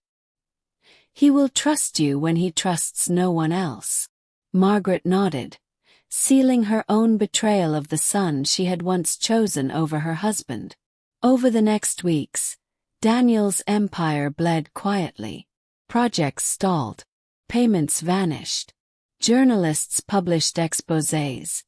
He will trust you when he trusts no one else." Margaret nodded, sealing her own betrayal of the son she had once chosen over her husband. Over the next weeks, Daniel's empire bled quietly. Projects stalled. Payments vanished. Journalists published exposés,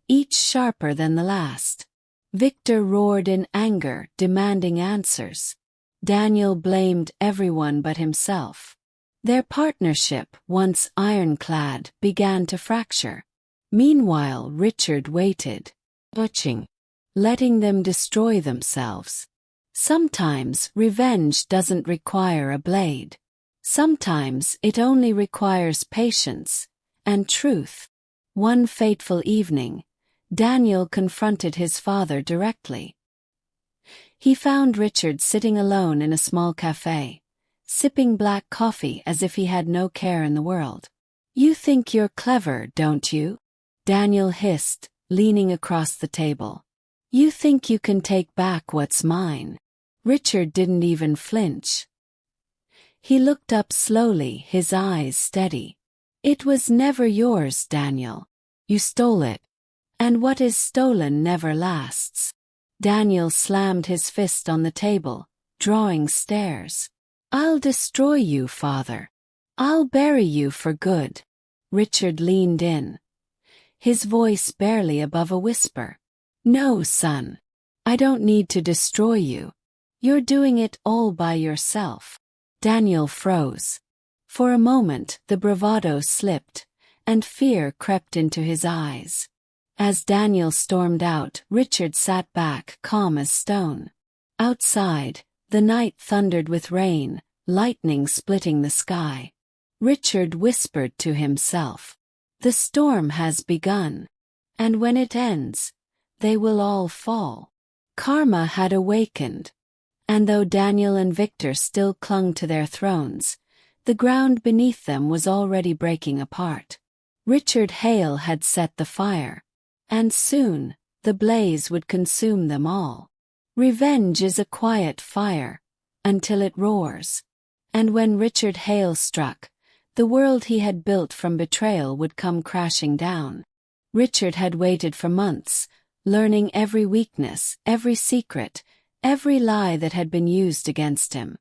each sharper than the last. Victor roared in anger, demanding answers. Daniel blamed everyone but himself. Their partnership, once ironclad, began to fracture. Meanwhile, Richard waited, watching, letting them destroy themselves. Sometimes revenge doesn't require a blade. Sometimes it only requires patience and truth. One fateful evening, Daniel confronted his father directly. He found Richard sitting alone in a small cafe, sipping black coffee as if he had no care in the world. "You think you're clever, don't you?" Daniel hissed, leaning across the table. "You think you can take back what's mine?" Richard didn't even flinch. He looked up slowly, his eyes steady. "It was never yours, Daniel. You stole it. And what is stolen never lasts." Daniel slammed his fist on the table, drawing stares. "I'll destroy you, father. I'll bury you for good." Richard leaned in, his voice barely above a whisper. "No, son. I don't need to destroy you. You're doing it all by yourself." Daniel froze. For a moment, the bravado slipped, and fear crept into his eyes. As Daniel stormed out, Richard sat back, calm as stone. Outside, the night thundered with rain, lightning splitting the sky. Richard whispered to himself, "The storm has begun. And when it ends, they will all fall." Karma had awakened. And though Daniel and Victor still clung to their thrones, the ground beneath them was already breaking apart. Richard Hale had set the fire. And soon, the blaze would consume them all. Revenge is a quiet fire, until it roars. And when Richard Hale struck, the world he had built from betrayal would come crashing down. Richard had waited for months, learning every weakness, every secret, every lie that had been used against him.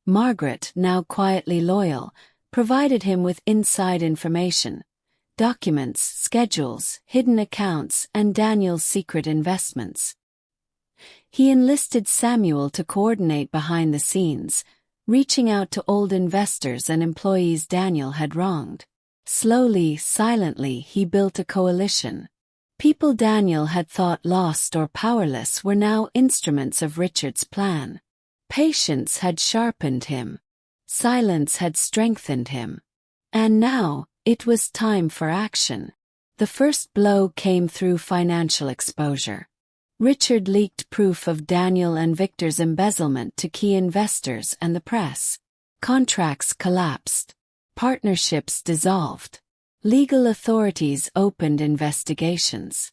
Margaret, now quietly loyal, provided him with inside information. Documents, schedules, hidden accounts, and Daniel's secret investments. He enlisted Samuel to coordinate behind the scenes, reaching out to old investors and employees Daniel had wronged. Slowly, silently, he built a coalition. People Daniel had thought lost or powerless were now instruments of Richard's plan. Patience had sharpened him. Silence had strengthened him. And now, it was time for action. The first blow came through financial exposure. Richard leaked proof of Daniel and Victor's embezzlement to key investors and the press. Contracts collapsed. Partnerships dissolved. Legal authorities opened investigations.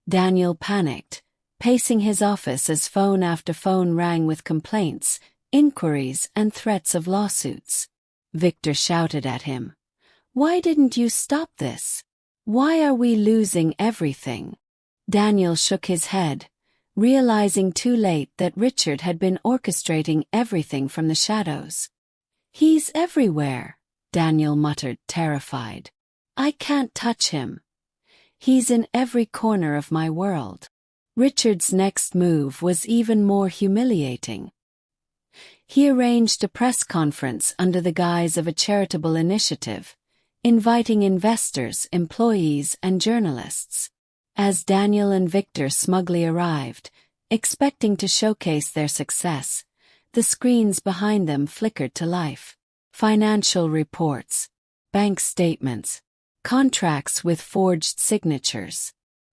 Daniel panicked, pacing his office as phone after phone rang with complaints, inquiries, and threats of lawsuits. Victor shouted at him, "Why didn't you stop this? Why are we losing everything?" Daniel shook his head, realizing too late that Richard had been orchestrating everything from the shadows. "He's everywhere," Daniel muttered, terrified. "I can't touch him. He's in every corner of my world." Richard's next move was even more humiliating. He arranged a press conference under the guise of a charitable initiative, inviting investors, employees, and journalists. As Daniel and Victor smugly arrived, expecting to showcase their success, the screens behind them flickered to life. Financial reports, bank statements, contracts with forged signatures,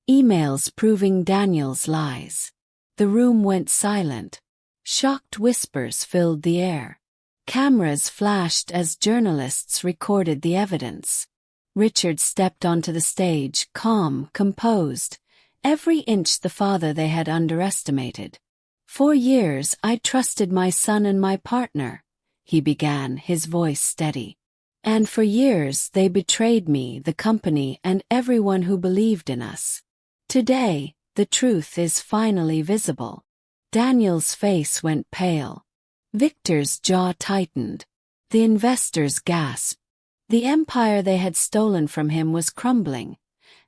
emails proving Daniel's lies. The room went silent. Shocked whispers filled the air. Cameras flashed as journalists recorded the evidence. Richard stepped onto the stage, calm, composed, every inch the father they had underestimated. "For years I trusted my son and my partner," he began, his voice steady. "And for years they betrayed me, the company, and everyone who believed in us. Today, the truth is finally visible." Daniel's face went pale. Victor's jaw tightened. The investors gasped. The empire they had stolen from him was crumbling,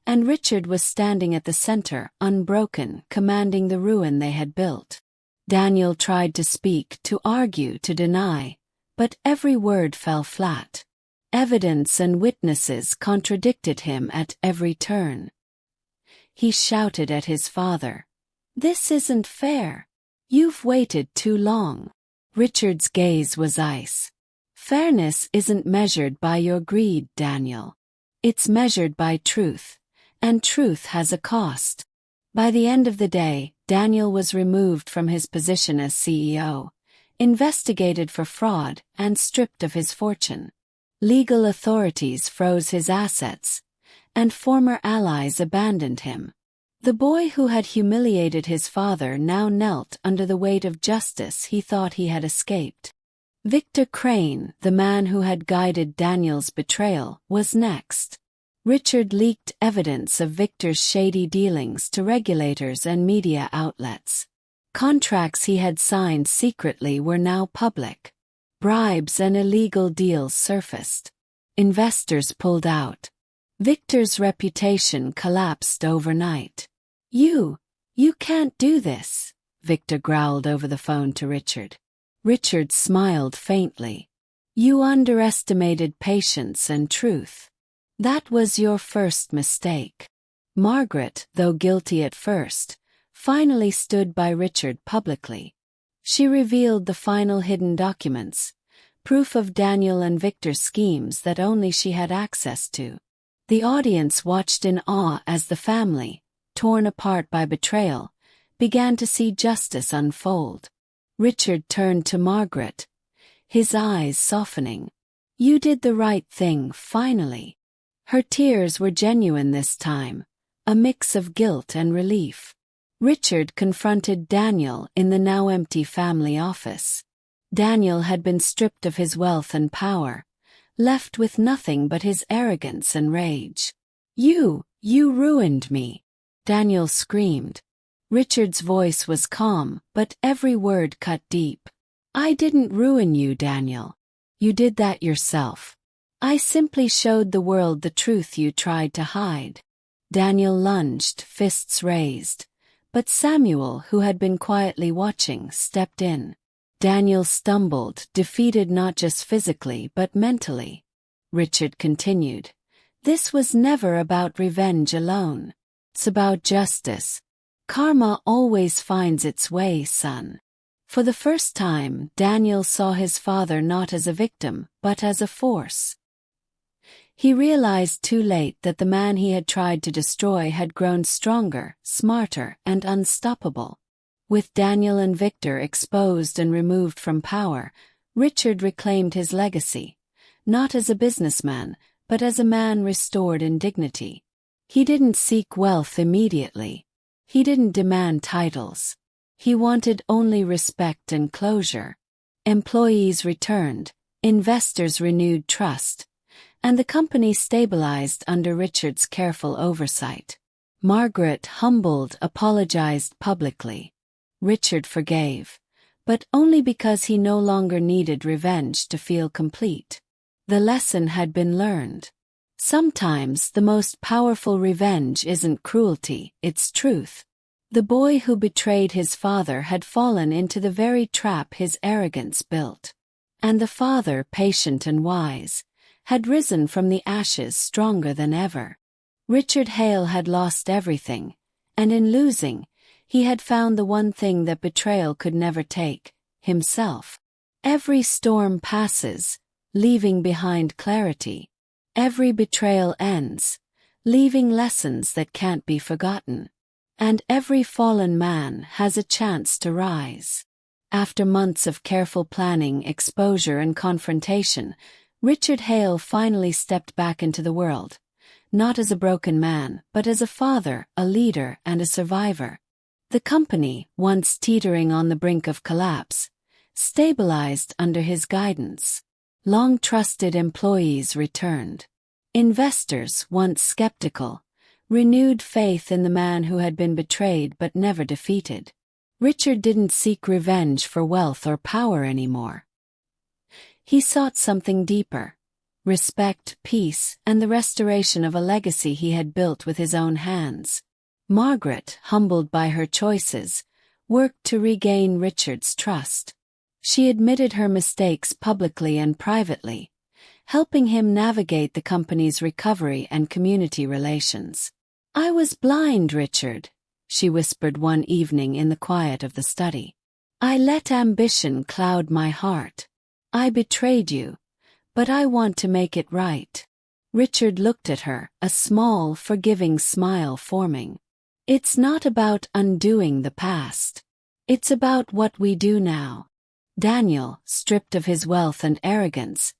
and Richard was standing at the center, unbroken, commanding the ruin they had built. Daniel tried to speak, to argue, to deny, but every word fell flat. Evidence and witnesses contradicted him at every turn. He shouted at his father, "This isn't fair. You've waited too long." Richard's gaze was ice. "Fairness isn't measured by your greed, Daniel. It's measured by truth, and truth has a cost." By the end of the day, Daniel was removed from his position as CEO, investigated for fraud, and stripped of his fortune. Legal authorities froze his assets, and former allies abandoned him. The boy who had humiliated his father now knelt under the weight of justice he thought he had escaped. Victor Crane, the man who had guided Daniel's betrayal, was next. Richard leaked evidence of Victor's shady dealings to regulators and media outlets. Contracts he had signed secretly were now public. Bribes and illegal deals surfaced. Investors pulled out. Victor's reputation collapsed overnight. You can't do this," Victor growled over the phone to Richard. Richard smiled faintly. "You underestimated patience and truth. That was your first mistake." Margaret, though guilty at first, finally stood by Richard publicly. She revealed the final hidden documents, proof of Daniel and Victor's schemes that only she had access to. The audience watched in awe as the family, torn apart by betrayal, began to see justice unfold. Richard turned to Margaret, his eyes softening. "You did the right thing, finally." Her tears were genuine this time, a mix of guilt and relief. Richard confronted Daniel in the now empty family office. Daniel had been stripped of his wealth and power, left with nothing but his arrogance and rage. You ruined me," Daniel screamed. Richard's voice was calm, but every word cut deep. "I didn't ruin you, Daniel. You did that yourself. I simply showed the world the truth you tried to hide." Daniel lunged, fists raised, but Samuel, who had been quietly watching, stepped in. Daniel stumbled, defeated not just physically but mentally. Richard continued, "This was never about revenge alone. It's about justice. Karma always finds its way, son." For the first time, Daniel saw his father not as a victim, but as a force. He realized too late that the man he had tried to destroy had grown stronger, smarter, and unstoppable. With Daniel and Victor exposed and removed from power, Richard reclaimed his legacy, not as a businessman, but as a man restored in dignity. He didn't seek wealth immediately. He didn't demand titles. He wanted only respect and closure. Employees returned, investors renewed trust, and the company stabilized under Richard's careful oversight. Margaret, humbled, apologized publicly. Richard forgave, but only because he no longer needed revenge to feel complete. The lesson had been learned. Sometimes the most powerful revenge isn't cruelty, it's truth. The boy who betrayed his father had fallen into the very trap his arrogance built. And the father, patient and wise, had risen from the ashes stronger than ever. Richard Hale had lost everything, and in losing, he had found the one thing that betrayal could never take: himself. Every storm passes, leaving behind clarity. Every betrayal ends, leaving lessons that can't be forgotten. And every fallen man has a chance to rise. After months of careful planning, exposure, and confrontation, Richard Hale finally stepped back into the world, not as a broken man, but as a father, a leader, and a survivor. The company, once teetering on the brink of collapse, stabilized under his guidance. Long-trusted employees returned. Investors, once skeptical, renewed faith in the man who had been betrayed but never defeated. Richard didn't seek revenge for wealth or power anymore. He sought something deeper: respect, peace, and the restoration of a legacy he had built with his own hands. Margaret, humbled by her choices, worked to regain Richard's trust. She admitted her mistakes publicly and privately, helping him navigate the company's recovery and community relations. "I was blind, Richard," she whispered one evening in the quiet of the study. "I let ambition cloud my heart. I betrayed you, but I want to make it right." Richard looked at her, a small, forgiving smile forming. "It's not about undoing the past. It's about what we do now." Daniel, stripped of his wealth and arrogance,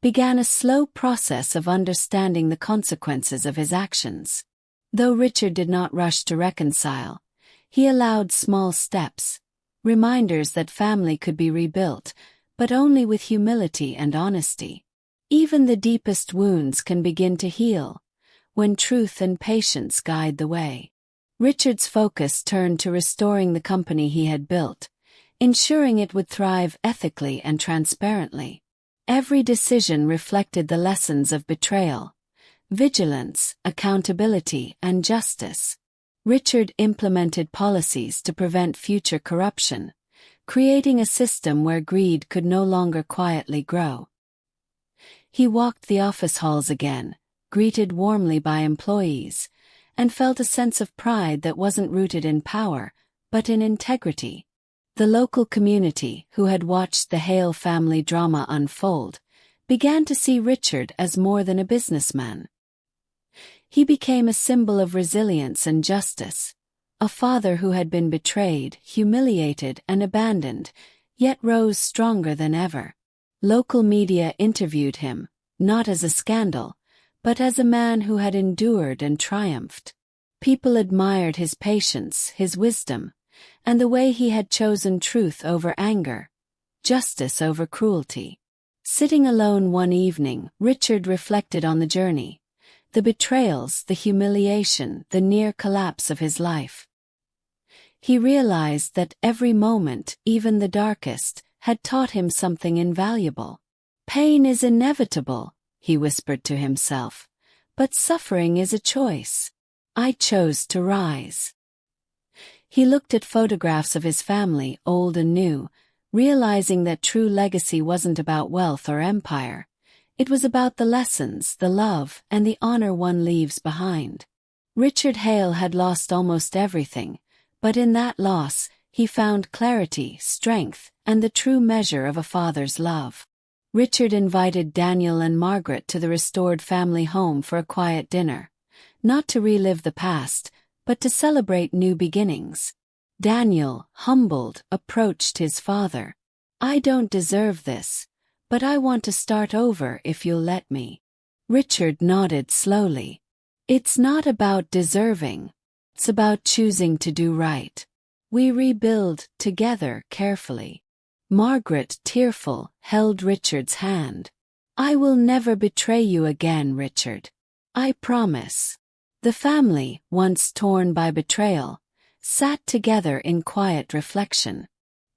began a slow process of understanding the consequences of his actions. Though Richard did not rush to reconcile, he allowed small steps, reminders that family could be rebuilt, but only with humility and honesty. Even the deepest wounds can begin to heal, when truth and patience guide the way. Richard's focus turned to restoring the company he had built, ensuring it would thrive ethically and transparently. Every decision reflected the lessons of betrayal, vigilance, accountability, and justice. Richard implemented policies to prevent future corruption, creating a system where greed could no longer quietly grow. He walked the office halls again, greeted warmly by employees, and felt a sense of pride that wasn't rooted in power, but in integrity. The local community, who had watched the Hale family drama unfold, began to see Richard as more than a businessman. He became a symbol of resilience and justice, a father who had been betrayed, humiliated, and abandoned, yet rose stronger than ever. Local media interviewed him, not as a scandal, but as a man who had endured and triumphed. People admired his patience, his wisdom, and the way he had chosen truth over anger, justice over cruelty. Sitting alone one evening, Richard reflected on the journey, the betrayals, the humiliation, the near collapse of his life. He realized that every moment, even the darkest, had taught him something invaluable. "Pain is inevitable," he whispered to himself, "but suffering is a choice. I chose to rise." He looked at photographs of his family, old and new, realizing that true legacy wasn't about wealth or empire. It was about the lessons, the love, and the honor one leaves behind. Richard Hale had lost almost everything, but in that loss, he found clarity, strength, and the true measure of a father's love. Richard invited Daniel and Margaret to the restored family home for a quiet dinner, not to relive the past, but to celebrate new beginnings. Daniel, humbled, approached his father. "I don't deserve this, but I want to start over if you'll let me." Richard nodded slowly. It's not about deserving. It's about choosing to do right. We rebuild together carefully. Margaret, tearful, held Richard's hand. I will never betray you again, Richard. I promise. The family, once torn by betrayal, sat together in quiet reflection.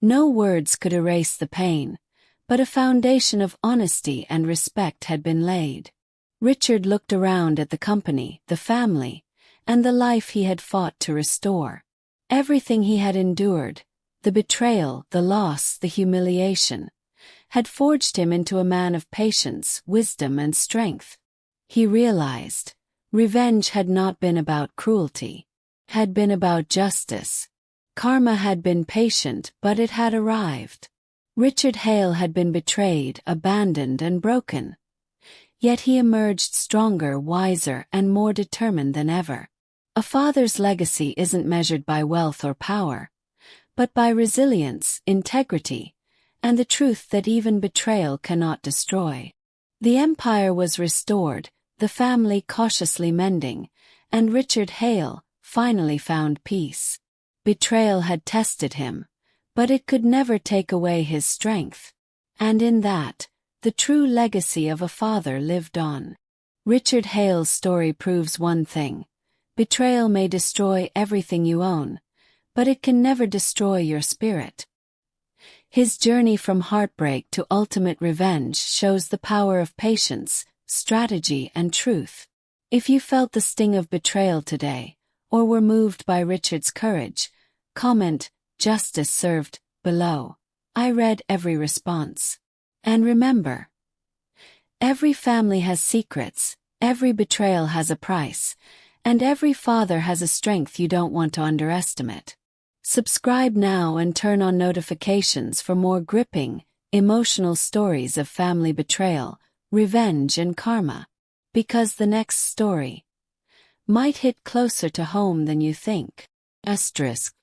No words could erase the pain, but a foundation of honesty and respect had been laid. Richard looked around at the company, the family, and the life he had fought to restore. Everything he had endured, the betrayal, the loss, the humiliation, had forged him into a man of patience, wisdom, and strength. He realized, revenge had not been about cruelty, had been about justice. Karma had been patient, but it had arrived. Richard Hale had been betrayed, abandoned, and broken. Yet he emerged stronger, wiser, and more determined than ever. A father's legacy isn't measured by wealth or power, but by resilience, integrity, and the truth that even betrayal cannot destroy. The empire was restored, the family cautiously mending, and Richard Hale finally found peace. Betrayal had tested him, but it could never take away his strength. And in that, the true legacy of a father lived on. Richard Hale's story proves one thing. Betrayal may destroy everything you own, but it can never destroy your spirit. His journey from heartbreak to ultimate revenge shows the power of patience, strategy, and truth. If you felt the sting of betrayal today, or were moved by Richard's courage, comment, "Justice served," below. I read every response. And remember, every family has secrets, every betrayal has a price, and every father has a strength you don't want to underestimate. Subscribe now and turn on notifications for more gripping, emotional stories of family betrayal, revenge, and karma. Because the next story might hit closer to home than you think. Asterisk.